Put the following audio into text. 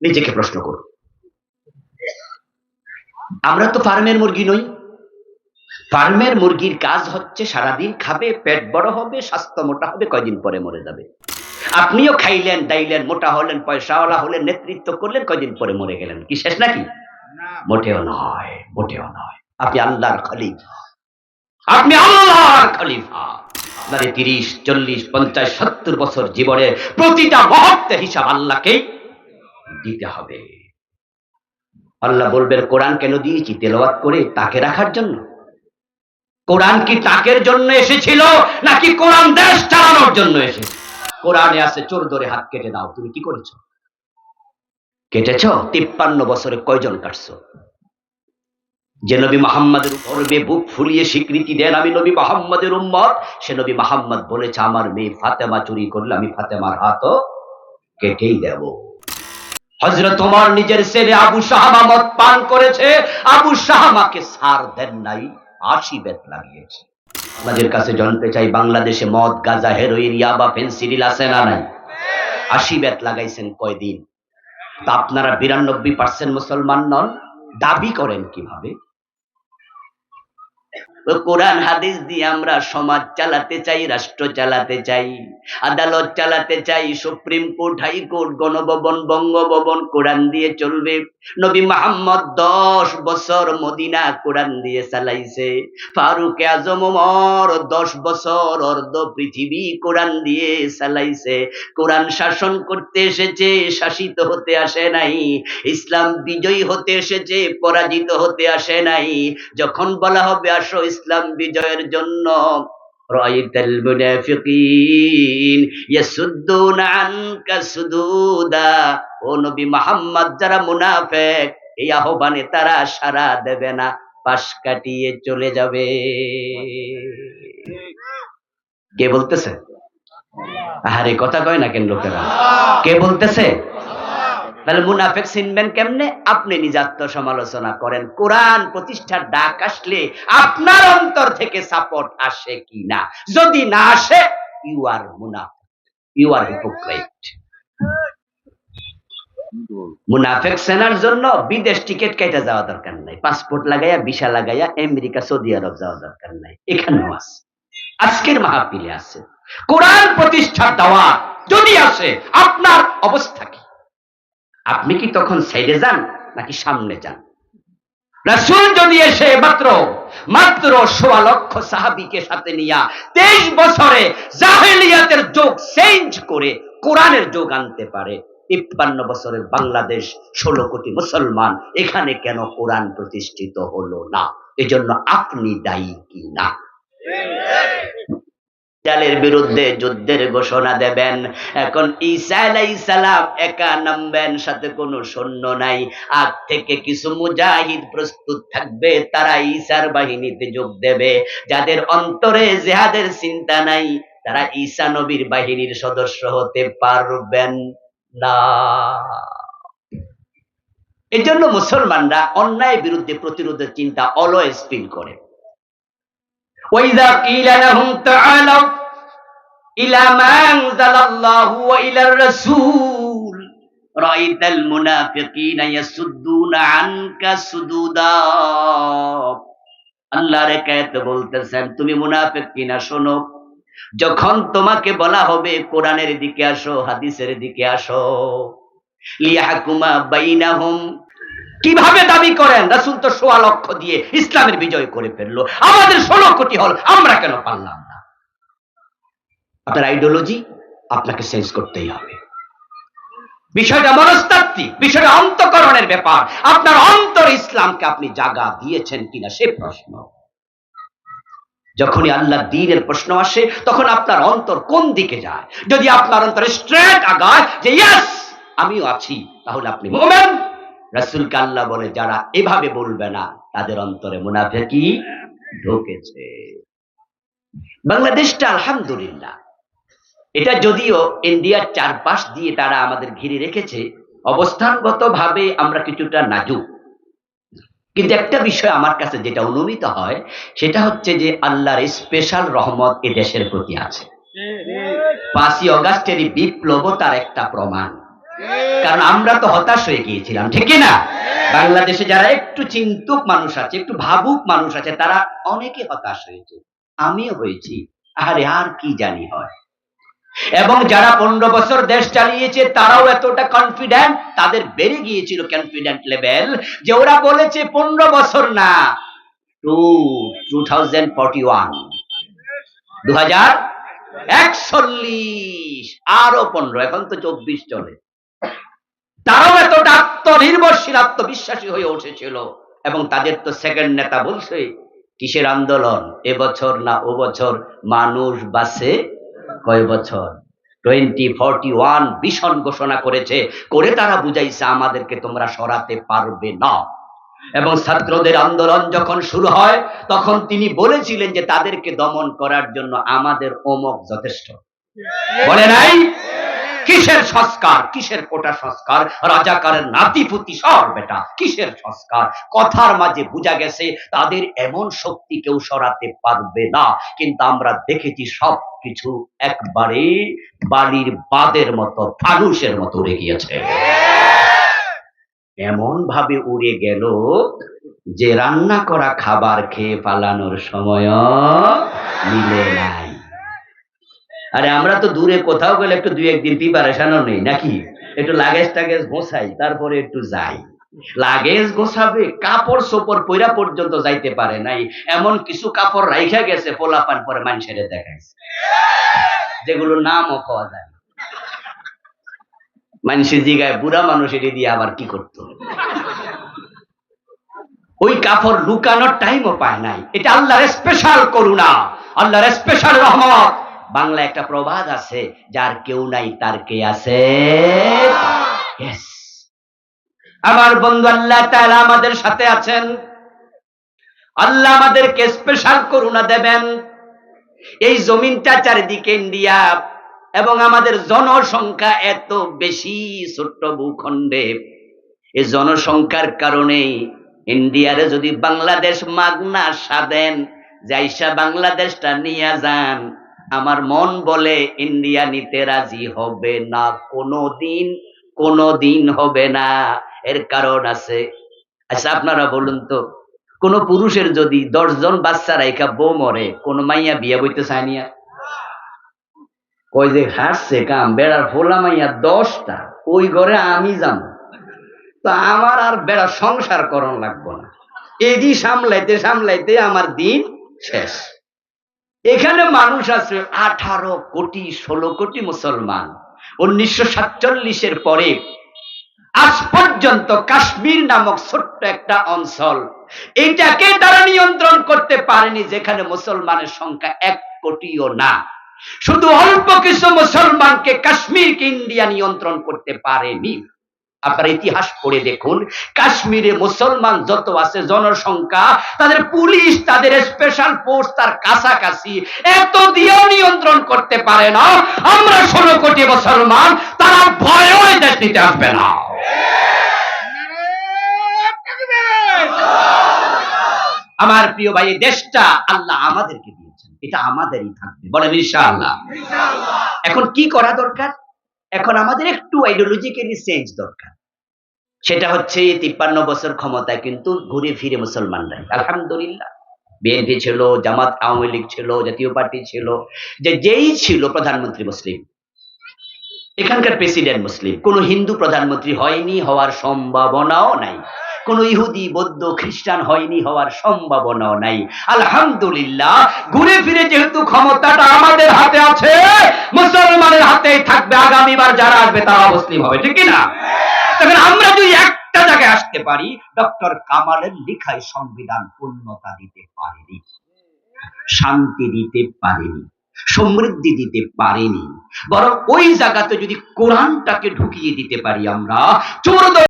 নিজেকে প্রশ্ন করুন। আমরা তো ফার্মের মুরগি নই। ফার্মের মুরগির কাজ হচ্ছে সারাদিন খাবে, পেট বড় হবে, স্বাস্থ্য মোটা হবে, কয়দিন পরে মরে যাবে। আপনিও খাইলেন, দাইলেন, মোটা হলেন, পয়সাওয়ালা হলেন, নেতৃত্ব করলেন, কয়দিন পরে মরে গেলেন। কি শেষ নাকি? মোটেও নয়, মোটেও নয়। আপনি আল্লাহর খলিফা, আপনি আল্লাহর খলিফা। আপনার 30, 40, 50, 70 বছর জীবনের প্রতিটা মুহূর্তের হিসাব আল্লাহকেই দিতে হবে। আল্লাহ বলবেন, কোরআন কেন দিয়েছি? তেলাওয়াত করে তাকে রাখার জন্য। কোরআন কি তাকের জন্য এসেছিল নাকি কোরআন দেশ চালানোর জন্য এসেছে? কোরআনে আছে চোর ধরে হাত কেটে দাও। তুমি কি করেছো? কেটেছ? 53 বছরে কয়জন কাটছো? যে নবী মুহাম্মাদের উপরে বুক ফুলিয়ে স্বীকৃতি দেন আমি নবী মুহাম্মাদের উম্মত, সে নবী মুহাম্মদ বলেছে, আমার মেয়ে ফাতেমা চুরি করলে আমি ফাতেমার হাতও কেটেই দেব। হযরত ওমর নিজের ছেলে আবু শাহামা মদ পান করেছে, আবু শাহামাকে ছাড় দেন নাই, 80 বেত লাগিয়েছে। আপনাদের কাছে জানতে চাই, বাংলাদেশে মদ, গাঁজা, হেরোইন, ইয়াবা, ফেনসিডিল আছে না নাই? 80 বেত লাগাইছেন কয়দিন? তা আপনারা 92% মুসলমান নন, দাবি করেন কিভাবে? কোরআন হাদিস দিয়ে আমরা সমাজ চালাতে চাই, রাষ্ট্র চালাতে চাই, আদালত চালাতে চাই, supreme court, high court, Ganabhaban, Bangabhaban কোরআন দিয়ে চলবে। নবী মুহাম্মদ 10 বছর মদিনা কোরআন দিয়ে চালাইছে। ফারুক আজম ওমর 10 বছর অর্ধ পৃথিবী কোরআন দিয়ে চালাইছে। কোরআন শাসন করতে এসেছে, শাসিত হতে আসে নাই। ইসলাম বিজয়ী হতে এসেছে, পরাজিত হতে আসে নাই। যখন বলা হবে আসো ইসলাম বিজয়ের জন্য, রাআইতাল মুনাফিকিন ইয়াসুদ্দুনা আনকা সুদুদা, ও নবী মুহাম্মদ, যারা মুনাফিক এই আহ্বানে তারা সাড়া দেবে না, পাশ কাটিয়ে চলে যাবে। কে বলতেছে? আরে কথা কয় না কেন লোকেরা? কে বলতেছে? তাহলে মুনাফিক চিনবেন কেমনে? আপনি নিজে আত্মসমালোচনা করেন। কোরআন প্রতিষ্ঠার ডাক আসলে আপনার অন্তর থেকে সাপোর্ট আসে কিনা? যদি না আসে, ইউ আর মুনাফিক, ইউ আর হিপোক্রাইট। মুনাফিক চেনার জন্য বিদেশ টিকিট কেটে যাওয়া দরকার নাই, পাসপোর্ট লাগাইয়া, ভিসা লাগাইয়া আমেরিকা, সৌদি আরব যাওয়া দরকার নাই। এখানেও আছে, আজকের মাহফিলে আছে। কোরআন প্রতিষ্ঠার দাওয়াত যদি আসে, আপনার অবস্থা কি? আপনি কি তখন সাইডে যান নাকি সামনে যান? রাসূল যদি এসে মাত্র 1.25 লক্ষ সাহাবীকে সাথে নিয়া 23 বছরে জাহেলিয়াতের যুগ চেঞ্জ করে কোরআনের যুগ আনতে পারে, 53 বছরের বাংলাদেশ, 16 কোটি মুসলমান, এখানে কেন কোরআন প্রতিষ্ঠিত হলো না? এজন্য আপনি দায়ী কি না? দাজ্জালের বিরুদ্ধে যুদ্ধের ঘোষণা দেবেন। এখন ঈসা আলাইহিস সালাম একা নামবেন, সাথে কোনো সৈন্য নাই। আগ থেকে কিছু মুজাহিদ প্রস্তুত থাকবে, তারা ঈসার বাহিনীতে যোগ দেবে। যাদের অন্তরে জিহাদের চিন্তা নাই, তারা ঈসা নবীর বাহিনীর সদস্য হতে পারবেন না। এজন্য মুসলমানরা অন্যায়ের বিরুদ্ধে প্রতিরোধের চিন্তা অলওয়েজ ফিল করে। وَإِذَا قِيلَ لَهُمْ تَعَالَوْا إِلَى مَا أَنزَلَ اللَّهُ وَإِلَى الرَّسُولِ رَأَيْتَ الْمُنَافِقِينَ يَصُدُّونَ عَنكَ صُدُودًا। আল্লাহর আয়াত বলতেছেন, তুমি মুনাফিক কিনা শোনো। যখন তোমাকে বলা হবে কোরআনের দিকে আসো, হাদিসের দিকে আসো, লিয়াহকুমা বাইনাহুম, কিভাবে দাবি করেন? রাসূল তো 16 লক্ষ দিয়ে ইসলামের বিজয় করে ফেললো, আমাদের 16 কোটি হল, আমরা কেন পারলাম না? আপনার আইডিওলজি আপনাকে চেঞ্জ করতেই হবে। বিষয়টা মনস্তাত্ত্বিক, বিষয়টা অন্তঃকরণের ব্যাপার। আপনার অন্তর ইসলামকে আপনি জায়গা দিয়েছেন কিনা সে প্রশ্ন। যখনই আল্লাহর দ্বীনের প্রশ্ন আসে, তখন আপনার অন্তর কোন দিকে যায়? যদি আপনার অন্তর স্ট্রেট আগায় যে ইয়েস আমিও আছি, তাহলে আপনি মুমিন। রাসূলকে আল্লাহ বলে, যারা এভাবে বলবে না, তাদের অন্তরে মুনাফিকি ঢুকেছে। বাংলাদেশটা আলহামদুলিল্লাহ, এটা যদিও ইন্ডিয়ার চারপাশ দিয়ে তারা আমাদের ঘিরে রেখেছে, অবস্থানগত ভাবে আমরা কিছুটা নাজুক। কিন্তু একটা বিষয় আমার কাছে যেটা অনুমিত হয়, সেটা হচ্ছে যে আল্লাহর স্পেশাল রহমত এ দেশের প্রতি আছে। 5ই অগাস্টের বিপ্লব তার একটা প্রমাণ। কারণ আমরা তো হতাশ হয়ে গিয়েছিলাম, ঠিক না? বাংলাদেশে যারা একটু চিন্তুক মানুষ আছে, একটু ভাবুক মানুষ আছে, তারা অনেকে হতাশ হয়েছে, আমিও হয়েছি। আরে আর কি জানি হয়। এবং যারা 15 বছর দেশ চালিয়েছে তারাও এতটা কনফিডেন্ট, তাদের বেড়ে গিয়েছিল কনফিডেন্ট লেভেল, যে ওরা বলেছে 15 বছর না, 2041 আরো 15, এখন তো 24 চলে। তারাও এতটা আত্মনির্ভরশীল, আত্মবিশ্বাসী হয়ে উঠেছিল। এবং তাদের তো সেকেন্ড নেতা বলছে, কিসের আন্দোলন, এবছর না ও বছর, মানুষ বাঁচে কয় বছর। 2041 ভীষণ ঘোষণা করেছে, করে তারা বুঝাইছে আমাদেরকে তোমরা সরাতে পারবে না। এবং ছাত্রদের আন্দোলন যখন শুরু হয় তখন তিনি বলেছিলেন যে তাদেরকে দমন করার জন্য আমাদের অমক যথেষ্ট, বলে নাই? কিসের সংস্কার, কিসের কোটা সংস্কার, রাজাকারের নাতিপুতি সর বেটা, কিসের সংস্কার? কথার মাঝে বোঝা গেছে তাদের এমন শক্তি কেউ সরাতে পারবে না। কিন্তু আমরা দেখেছি সবকিছু একবারে বালির বাদের মতো, ফানুসের মতো উড়ে গিয়েছে। এমন ভাবে উড়ে গেল যে রান্না করা খাবার খেয়ে পালানোর সময় মিলে নাই। আরে আমরা তো দূরে কোথাও গেলে একটু 2-1 দিন প্রিপারেশনও নেই নাকি, একটু লাগেজ টাগেজ গোছাই, তারপরে একটু যাই। লাগেজ গোছাবে, কাপড় চোপড় পয়রা পর্যন্ত যাইতে পারে নাই, এমন কিছু কাপড় রাইখা গেছে পোলাপান পরে মানুষের দেখাইছে, যেগুলো নামও পাওয়া যায়। মানুষের জিগায় বুড়া মানুষ এটি দিয়ে আবার কি করতো, ওই কাপড় লুকানোর টাইমও পায় নাই। এটা আল্লাহর স্পেশাল করুণা, আল্লাহর স্পেশাল রহমত। বাংলা একটা প্রবাদ আছে, যার কেউ নাই তার কে আছে। আমার বন্ধু আল্লাহ তাআলা আমাদের সাথে আছেন, আল্লাহ আমাদেরকে স্পেশাল করুণা দেবেন। এই জমিনটা চারিদিকে ইন্ডিয়া, এবং আমাদের জনসংখ্যা এত বেশি ছোট্ট ভূখণ্ডে, এই জনসংখ্যার কারণে ইন্ডিয়ারে যদি বাংলাদেশ মাগনা সাদেন, যাইসা বাংলাদেশটা নিয়ে যান, আমার মন বলে ইন্ডিয়া নিতে রাজি হবে না, কোনোদিন হবে না। এর কারণ আছে। আচ্ছা আপনারা বলুন তো, কোন পুরুষের যদি 10 জন বাচ্চা রাইখা বউ মরে, কোন মাইয়া বিয়া বইতে চায় নিয়া? কই যে হাসছে কাম, বেড়ার ফোলা মাইয়া 10টা, ওই ঘরে আমি যাবো, তো আমার আর বেড়া সংসার করণ লাগবো না, এদি সামলাইতে সামলাইতে আমার দিন শেষ। এখানে মানুষ আছে 18 কোটি 16 কোটি মুসলমান। 1947-এর পরে আজ পর্যন্ত কাশ্মীর নামক ছোট্ট একটা অঞ্চল, এটাকে তারা নিয়ন্ত্রণ করতে পারেনি, যেখানে মুসলমানের সংখ্যা 1 কোটিও না। শুধু অল্প কিছু মুসলমানকে কাশ্মীরকে ইন্ডিয়া নিয়ন্ত্রণ করতে পারেনি। আপনারা ইতিহাস পড়ে দেখুন, কাশ্মীরে মুসলমান যত আছে জনসংখ্যা, তাদের পুলিশ, তাদের স্পেশাল ফোর্স তার কাছাকাছি, এত দিয়েও নিয়ন্ত্রণ করতে পারে না। আমরা 16 কোটি মুসলমান, তারা ভয়েও দেশ নিতে আসবে না। আমার প্রিয় ভাই, দেশটা আল্লাহ আমাদেরকে দিয়েছেন, এটা আমাদেরই থাকবে, বলেন ইনশাআল্লাহ। এখন কি করা দরকার? এখন আমাদের একটু আইডিওলজিক্যালি চেঞ্জ দরকার। সেটা হচ্ছে 53 বছর ক্ষমতায় কিন্তু ঘুরে ফিরে মুসলমানরাই, আলহামদুলিল্লাহ, বিএনপি ছিল, জামাত, আওয়ামী লীগ ছিল, জাতীয় পার্টি ছিল, যেই ছিল প্রধানমন্ত্রী মুসলিম, এখানকার প্রেসিডেন্ট মুসলিম, কোন হিন্দু প্রধানমন্ত্রী হয়নি, হওয়ার সম্ভাবনাও নাই। কোন ইহুদি, বৌদ্ধ, খ্রিস্টান হয়নি, হওয়ার সম্ভাবনাও নাই। আলহামদুলিল্লাহ, ঘুরে ফিরে যেহেতু ক্ষমতাটা আমাদের হাতে আছে, মুসলমানের হাতেই থাকবে। আগামীবার যারা আসবে তারা মুসলিম হবে, ঠিক না? তখন আমরা যদি একটা জায়গায় আসতে পারি, ডক্টর কামালের লেখায় সংবিধান পূর্ণতা দিতে পারেনি, শান্তি দিতে পারেনি, সমৃদ্ধি দিতে পারেনি, বরং ওই জায়গাতে যদি কোরআনটাকে ঢুকিয়ে দিতে পারি আমরা,